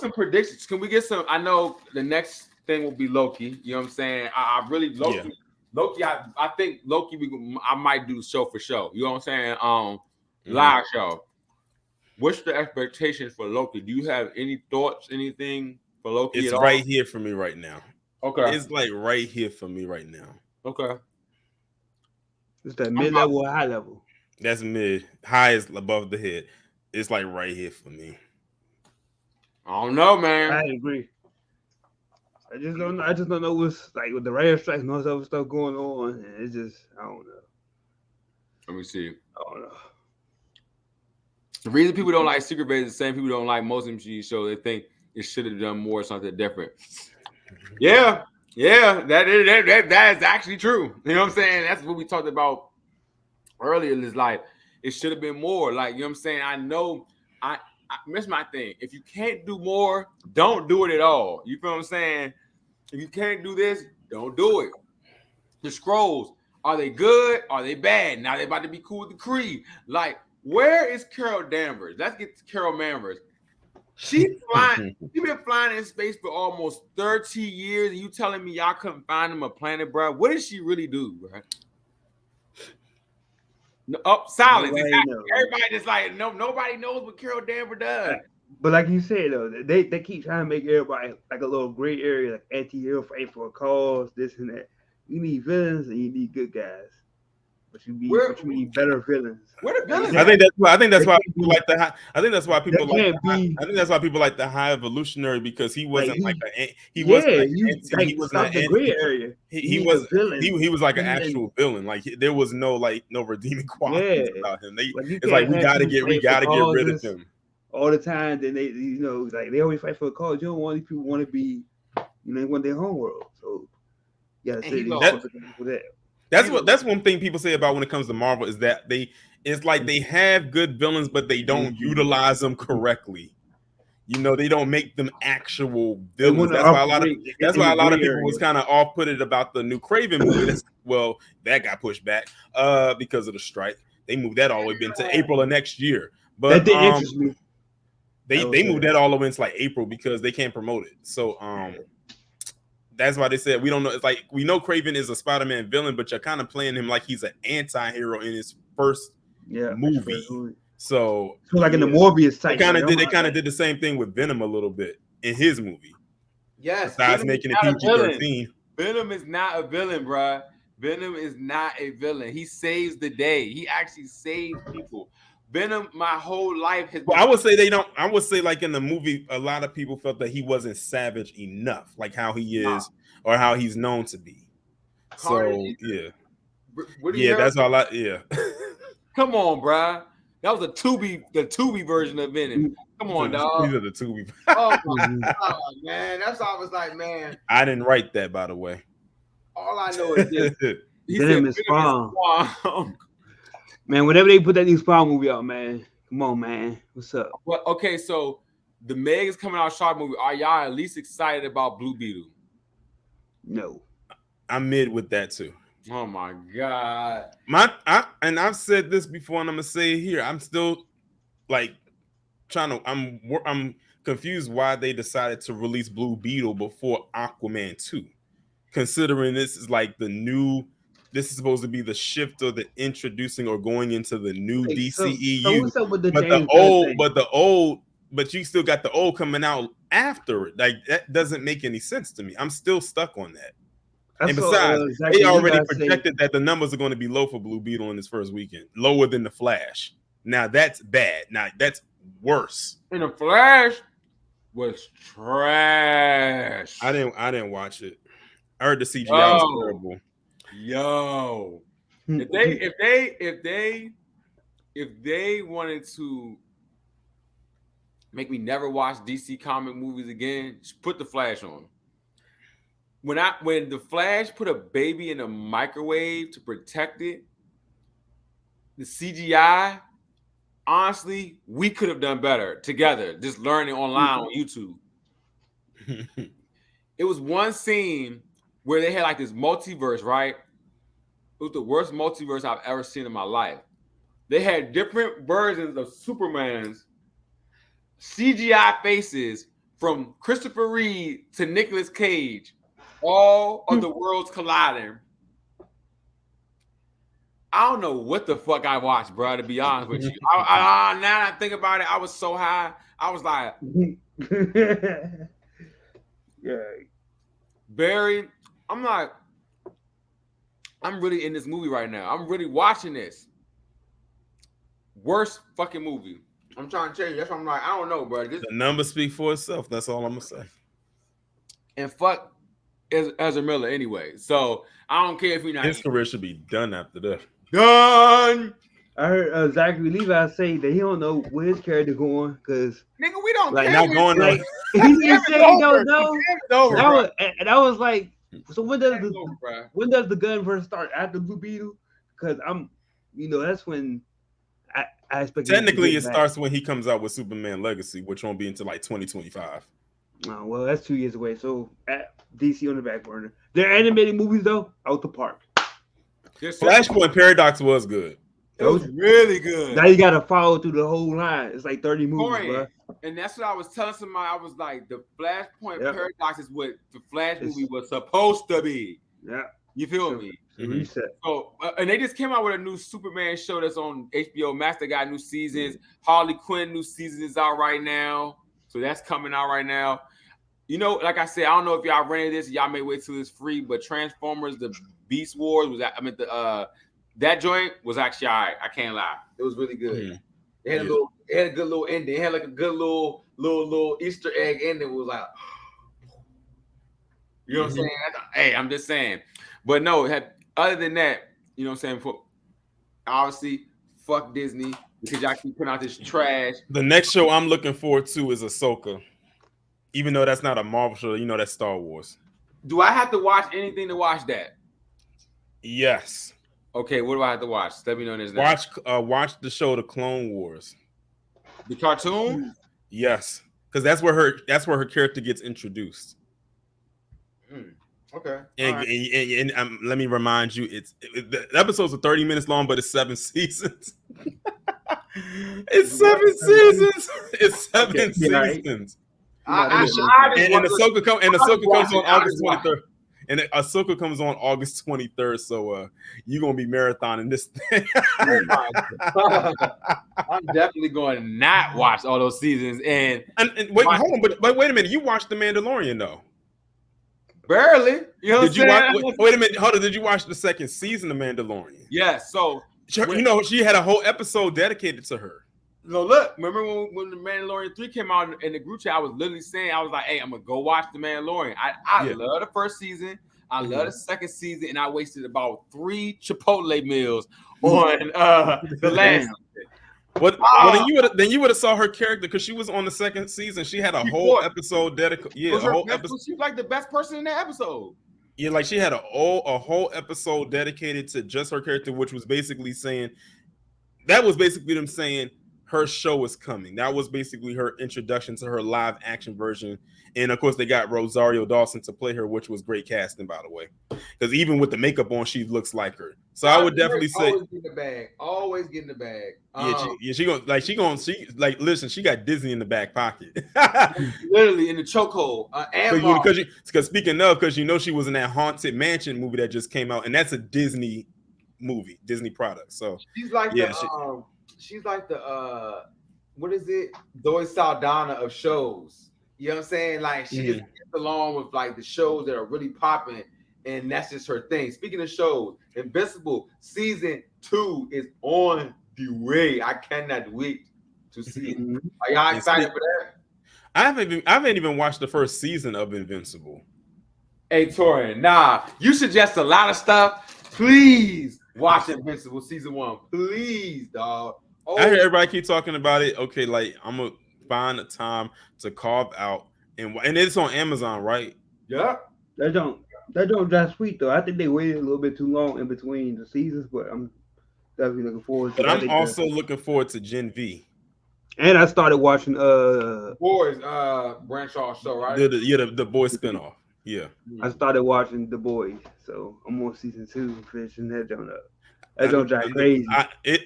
some predictions. Can we get some? I know the next thing will be Loki. You know what I'm saying? I really Loki. Yeah. Loki. I think Loki. I might do show for show. You know what I'm saying? Mhm. Live show. What's the expectations for Loki? Do you have any thoughts? Anything for Loki It's at all? right here for me right now. Okay. It's like right here for me right now. Okay. It's that I'm mid about. level or high level. That's mid. High is above the head. It's like right here for me. I don't know, I man. agree. I just don't know. I just don't know what's like with the rare strikes and all this other stuff going on. And it's just I don't know. Let me see. I don't know. The reason people don't like Secret Base is the same people don't like most MCU shows. They think it should have done more, something different. Yeah, yeah, that is actually true. You know what I'm saying? That's what we talked about earlier. Is like it should have been more. Like, you know what I'm saying? I know. I miss my thing. If you can't do more, don't do it at all. You feel what I'm saying? If you can't do this, don't do it. The scrolls, are they good? Are they bad? Now they about to be cool with the Creed. Like, where is Carol Danvers? Let's get to Carol Danvers. She's flying. She's been flying in space for almost 30 years, and you telling me y'all couldn't find him a planet, bro? What did she really do, bro? No, oh, silence. Nobody Exactly. knows. Everybody just like, no, nobody knows what Carol Danvers does. But like you said though, they keep trying to make everybody like a little gray area, like anti-hero fight for a cause, this and that. You need villains and you need good guys, but you need better villains. Where the villains? I think that's why. I think that's They why can't people be- like the high. I think that's why people They like. can't The high, be I think that's why people like the high evolutionary because he wasn't he- like a. He yeah, wasn't like you an anti. like He wasn't stop an the anti. gray area. He You need was. a villain. He was like an And- actual villain. Like there was no redeeming qualities Yeah. about him. Like you It's like can't have people we fight for gotta get rid of causes him. all the time. Then they like they always fight for a cause. You don't want these people want to be they want their home world. So you gotta And say he these lost. for that. That's one thing people say about when it comes to Marvel is that it's like they have good villains, but they don't utilize them correctly. They don't make them actual They villains. want to That's why a lot of operate in the people gray area. was kind of off put it about the new Craven movie. That got pushed back because of the strike. They moved that all the way into April of next year. But That didn't interest me. they moved that all the way into like April because they can't promote it. So that's why they said we don't know. It's like we know Craven is a Spider-Man villain, but you're kind of playing him like he's an anti-hero in his first movie. So like in the Morbius type. They kind of did the same thing with Venom a little bit in his movie. Yes. Besides making it PG-13. Venom is not a villain, bruh. Venom is not a villain. He saves the day. He actually saves people. Venom, my whole life has been. Well, I would say they don't. I would say like in the movie, a lot of people felt that he wasn't savage enough, like how he is or how he's known to be. Carnage, so yeah, that's all. Come on, bruh. That was the Tubi version of Venom. Come on, dog. These are the Tubi. Oh my god, man. That's all I was like, man. I didn't write that, by the way. All I know is this. Venom is Spawn. Man, whenever they put that new Spawn movie out, man, come on, man. What's up? Well, okay, so the Meg is coming out Shark movie. Are y'all at least excited about Blue Beetle? No. I'm mid with that too. Oh my god. And I've said this before, and I'm gonna say it here. I'm still like I'm confused why they decided to release Blue Beetle before Aquaman 2. Considering this is like this is supposed to be the shift of the introducing or going into the new DCEU. So what's up with the but you still got the old coming out after it. Like that doesn't make any sense to me. I'm still stuck on that. And besides, they already projected that the numbers are going to be low for Blue Beetle in his first weekend, lower than the Flash. Now that's bad. Now that's worse. And the Flash was trash. I didn't watch it. I heard the CGI was terrible. Yo, if they wanted to make me never watch DC comic movies again, just put the Flash on. When the Flash put a baby in a microwave to protect it, the CGI, honestly, we could have done better together, just learning online on YouTube. It was one scene where they had like this multiverse, right? It was the worst multiverse I've ever seen in my life. They had different versions of Superman's CGI faces from Christopher Reeve to Nicolas Cage, all of the worlds colliding. I don't know what the fuck I watched, bro. To be honest with you, now that I think about it, I was so high. I was like, yeah. Barry. I'm like, I'm really in this movie right now. I'm really watching this. Worst fucking movie. I'm trying to tell you. That's why I'm like, I don't know, bro. The numbers speak for itself. That's all I'm gonna say. And fuck Ezra Miller anyway. So I don't care if we're not. His career should be done after that. Done. I heard Zachary Levi say that he don't know where his character going because Nigga, we don't like care. not going like he just said he don't know. That was like, so when does the gun verse start after Blue Beetle? Because that's when I expect. Technically, it starts when he comes out with Superman Legacy, which won't be until like 2025. Oh, well, that's 2 years away. So DC on the back burner. Their animated movies though, out the park. Flashpoint Paradox was good. It was really good. Now you got to follow through the whole line. It's like 30 movies, bro. And that's what I was telling somebody. I was like, the Flashpoint Paradox is what the Flash movie was supposed to be. Yeah. You feel me? Reset. So, and they just came out with a new Superman show that's on HBO Max. They got new seasons. Harley Quinn new season is out right now. So that's coming out right now. You know, like I said, I don't know if y'all rented this. Y'all may wait till it's free. But Transformers: The Beast Wars was that joint was actually all right. I can't lie. It was really good. It had a good little ending. It had like a good little Easter egg ending. It was like, you know what I'm saying? Hey, I'm just saying. But no, other than that, you know what I'm saying? Obviously, fuck Disney because y'all keep putting out this trash. The next show I'm looking forward to is Ahsoka. Even though that's not a Marvel show, you know that's Star Wars. Do I have to watch anything to watch that? Yes. Okay, what do I have to watch? Let me know this. Watch the show The Clone Wars. The cartoon? Yes, because that's where her character gets introduced. Okay. And let me remind you, the episodes are 30 minutes long, but it's 7 seasons. It's 7 seasons. It's 7 seasons. And Ahsoka comes on August 23rd. And Ahsoka comes on August 23rd, so you're gonna be marathoning this thing. I'm definitely going to not watch all those seasons. And wait, hold on, but wait a minute. You watched The Mandalorian though? Barely. You know wait a minute. Hold on. Did you watch the second season of Mandalorian? Yes. So she had a whole episode dedicated to her. No, look. Remember when the Mandalorian 3 came out in the group chat? I was literally saying, I was like, "Hey, I'm gonna go watch the Mandalorian." I love the first season. I love the second season, and I wasted about 3 Chipotle meals on the last. Then you would have saw her character because she was on the second season. She had a whole episode dedicated. Yeah, a whole episode. She was like the best person in that episode. Yeah, like she had a whole episode dedicated to just her character, which was basically saying them saying her show is coming. That was basically her introduction to her live action version. And of course, they got Rosario Dawson to play her, which was great casting, by the way. Because even with the makeup on, she looks like her. So I would definitely say, always get in the bag. Always get in the bag. Listen, she got Disney in the back pocket. Literally in the chokehold. Because speaking of, because she was in that Haunted Mansion movie that just came out, and that's a Disney movie, Disney product. So she's like she's like the what is it? Zoe Saldana of shows. You know what I'm saying? Like she just gets along with like the shows that are really popping, and that's just her thing. Speaking of shows, Invincible season 2 is on the way. I cannot wait to see it. Are y'all excited for that? I haven't even watched the first season of Invincible. Hey Torian, you suggest a lot of stuff. Please watch Invincible season 1. Please, dog. I hear everybody keep talking about it. Okay, like I'm gonna find a time to carve out and it's on Amazon, right? Yeah. That don't just sweet though. I think they waited a little bit too long in between the seasons, but I'm definitely looking forward to. But I'm also looking forward to Gen V. And I started watching Boys branch off show, right? The Boys spinoff. Yeah. I started watching The Boys, so I'm on season 2, finishing that joint up. That don't drive crazy.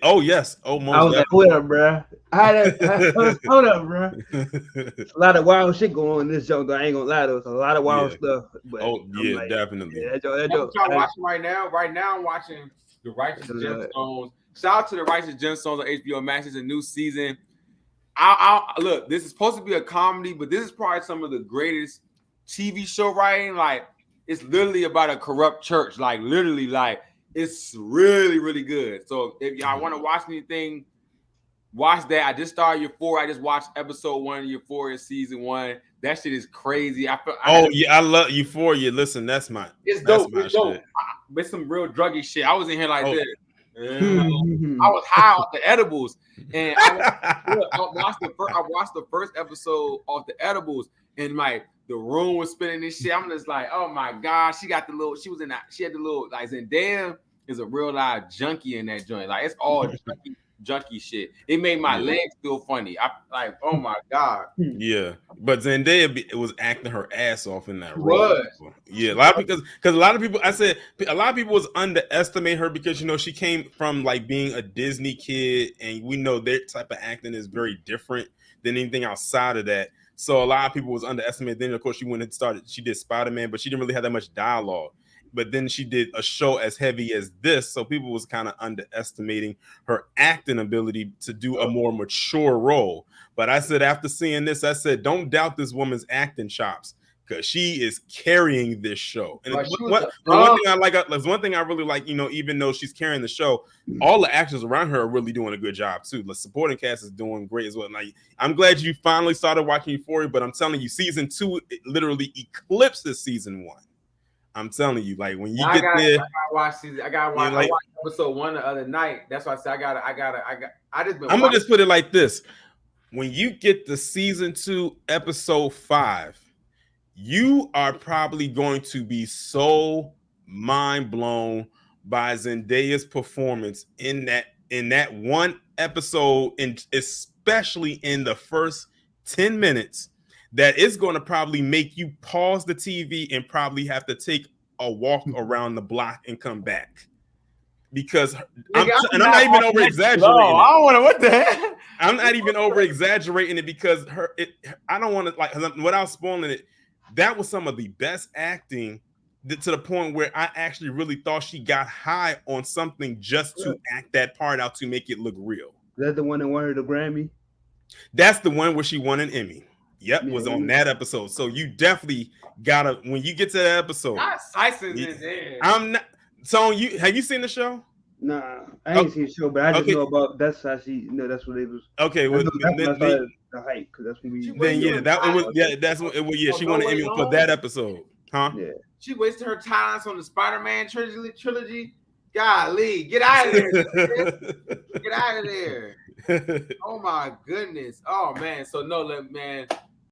Oh yes, almost. I was like, "What up, bro?" Hold up, bro. It's a lot of wild shit going on in this joke. Though. I ain't gonna lie, though. It's a lot of wild stuff. But like, definitely. Yeah, that joke, y'all watching right now? Right now, I'm watching The Righteous Gemstones. Shout out to The Righteous Gemstones on HBO Max. It's a new season. I look. This is supposed to be a comedy, but this is probably some of the greatest TV show writing. Like, it's literally about a corrupt church. Like, literally, like. It's really, really good. So if y'all want to watch anything, watch that. I just started Euphoria. I just watched episode 1 of Euphoria season 1. That shit is crazy. I love Euphoria. Listen, that's my. It's dope. It's dope. With some real druggy shit. I was in here like this. I was high off the edibles, and I watched the first episode off the edibles, and like the room was spinning this shit. I'm just like, oh my god, she had the little like Zendaya is a real live junkie in that joint. Like it's all junkie shit. It made my legs feel funny. I like, oh my god. Yeah, but Zendaya was acting her ass off in that role. Yeah, a lot because a lot of people. I said a lot of people was underestimate her because she came from like being a Disney kid, and we know their type of acting is very different than anything outside of that. So a lot of people was underestimated. Then of course she did Spider-Man, but she didn't really have that much dialogue. But then she did a show as heavy as this, so people was kind of underestimating her acting ability to do a more mature role. But I said after seeing this, I said don't doubt this woman's acting chops because she is carrying this show. And one thing I really like, even though she's carrying the show, all the actors around her are really doing a good job too. The supporting cast is doing great as well. Like I'm glad you finally started watching Euphoria, but I'm telling you, season 2 literally eclipses season 1. I'm telling you, like when you I gotta watch episode 1 the other night. That's why I said I'm gonna just put it like this: when you get to season 2, episode 5, you are probably going to be so mind blown by Zendaya's performance in that one episode, and especially in the first 10 minutes. That is going to probably make you pause the TV and probably have to take a walk around the block and come back. Because I'm not even over exaggerating. I don't want to. What the heck? I'm not even over exaggerating it because I don't want to like without spoiling it. That was some of the best acting to the point where I actually really thought she got high on something just to act that part out to make it look real. Is that the one that won her the Grammy? That's the one where she won an Emmy. Yep, was on that episode. So you definitely gotta when you get to that episode. I'm not. So have you seen the show? Nah, I ain't seen the show, but I just know about that's how she. That's what it was. Okay, well, the hype because that's when we. She won an Emmy for that episode, huh? Yeah. She wasted her talents on the Spider-Man trilogy. Golly, get out of there! Get out of there! Oh my goodness! Oh man, so no, man.